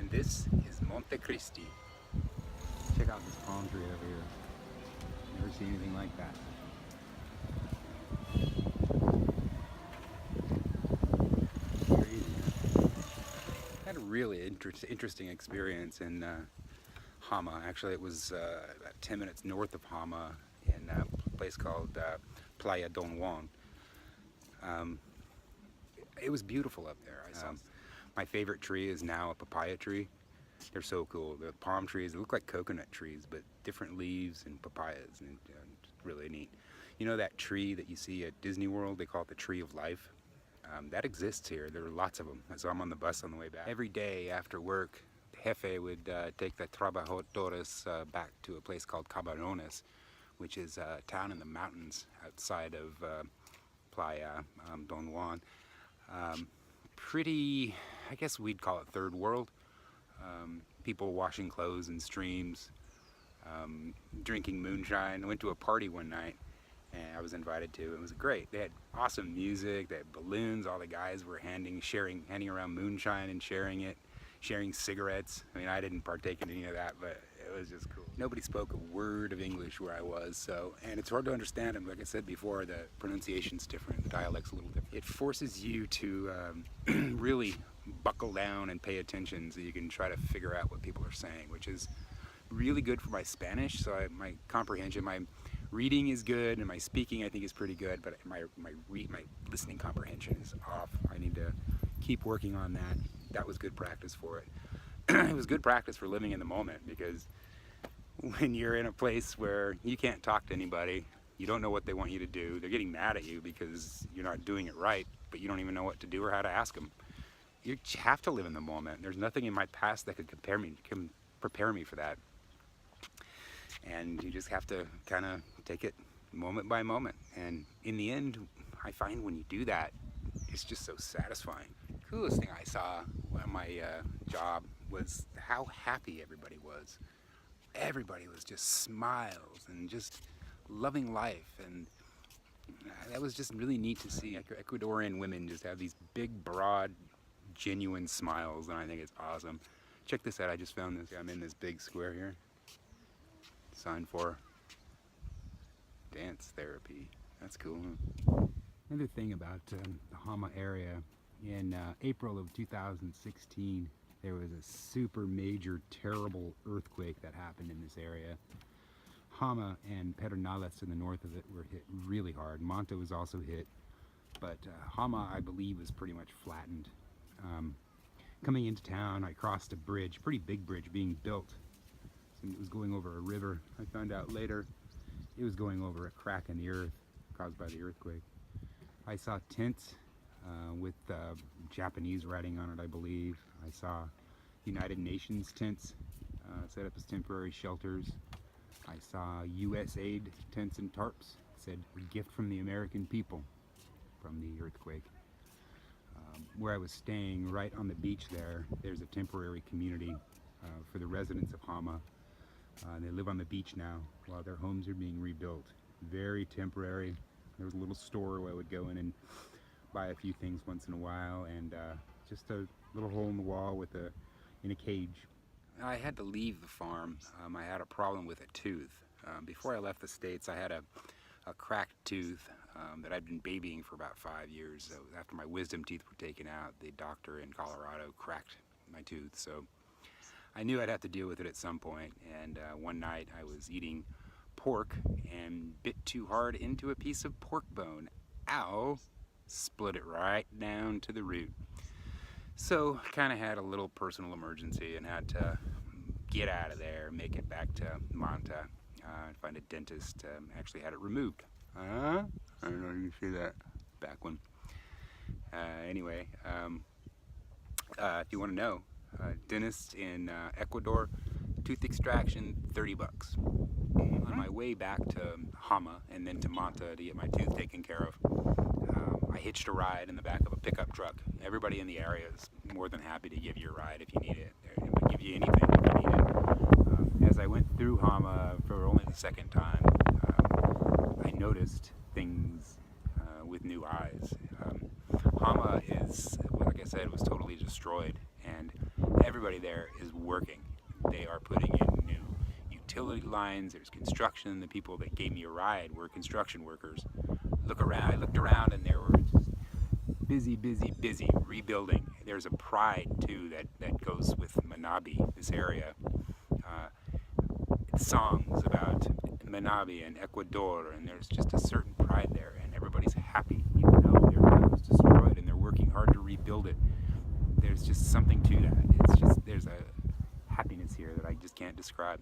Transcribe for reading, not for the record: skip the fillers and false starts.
and this is Monte Cristi. Check out this palm tree over here. Never seen anything like that. Crazy. Had a really interesting experience in Hama. Actually, it was about 10 minutes north of Hama in a place called Playa Don Juan. It was beautiful up there. My favorite tree is now a papaya tree. They're so cool. The palm trees, they look like coconut trees, but different leaves and papayas, and really neat. You know that tree that you see at Disney World? They call it the Tree of Life. That exists here. There are lots of them. So I'm on the bus on the way back. Every day after work, Jefe would take the trabajadores back to a place called Cabarones, which is a town in the mountains outside of Playa Don Juan. Pretty, I guess we'd call it third world. People washing clothes in streams, drinking moonshine. I went to a party one night and I was invited to. It was great. They had awesome music, they had balloons, all the guys were handing around moonshine and sharing it, sharing cigarettes. I mean, I didn't partake in any of that, but it was just cool. Nobody spoke a word of English where I was, and it's hard to understand them. Like I said before, the pronunciation's different, the dialect's a little different. It forces you to really buckle down and pay attention so you can try to figure out what people are saying, which is really good for my Spanish. So my comprehension, my reading is good, and my speaking I think is pretty good, but my listening comprehension is off. I need to keep working on that. That was good practice for it. It was good practice for living in the moment, because when you're in a place where you can't talk to anybody, you don't know what they want you to do, they're getting mad at you because you're not doing it right, but you don't even know what to do or how to ask them. You have to live in the moment. There's nothing in my past that could prepare me for that. And you just have to kind of take it moment by moment. And in the end, I find when you do that, it's just so satisfying. The coolest thing I saw on my job was how happy everybody was. Everybody was just smiles and just loving life, and that was just really neat to see. Ecuadorian women just have these big, broad, genuine smiles, and I think it's awesome. Check this out, I just found this. I'm in this big square here. Sign for dance therapy. That's cool. Another thing about the Hama area, in April of 2016, there was a super major, terrible earthquake that happened in this area. Hama and Pedernales in the north of it were hit really hard. Manta was also hit, but Hama, I believe, was pretty much flattened. Coming into town, I crossed a bridge, pretty big bridge being built. It was going over a river. I found out later it was going over a crack in the earth caused by the earthquake. I saw tents with Japanese writing on it, I believe. I saw United Nations tents set up as temporary shelters. I saw USAID tents and tarps. It said, "A gift from the American people," from the earthquake. Where I was staying, right on the beach there's a temporary community for the residents of Hama. They live on the beach now while their homes are being rebuilt. Very temporary. There was a little store where I would go in and buy a few things once in a while, and just a little hole in the wall in a cage. I had to leave the farm. I had a problem with a tooth. Before I left the States, I had a cracked tooth that I'd been babying for about 5 years. So after my wisdom teeth were taken out, the doctor in Colorado cracked my tooth. So I knew I'd have to deal with it at some point, and one night I was eating pork and bit too hard into a piece of pork bone. Ow! Split it right down to the root. So I kind of had a little personal emergency and had to get out of there, make it back to Manta, and find a dentist. Actually had it removed. I don't know if you can see that back one. Anyway, if you want to know, dentist in Ecuador, tooth extraction, 30 bucks. On my way back to Hama and then to Manta to get my tooth taken care of, I hitched a ride in the back of a pickup truck. Everybody in the area is more than happy to give you a ride if you need it. They would give you anything if you need it. As I went through Hama for only the second time, I noticed things with new eyes. Hama is, like I said, was totally destroyed, and everybody everybody there is working. They are putting in new utility lines. There's construction. The people that gave me a ride were construction workers. I looked around and there were just busy rebuilding. There's a pride too that goes with Manabi, this area. Songs about Manabi and Ecuador, and there's just a certain pride there, and everybody's happy even though their town was destroyed and they're working hard to rebuild it. There's just something to that. It's just, there's a happiness here that I just can't describe.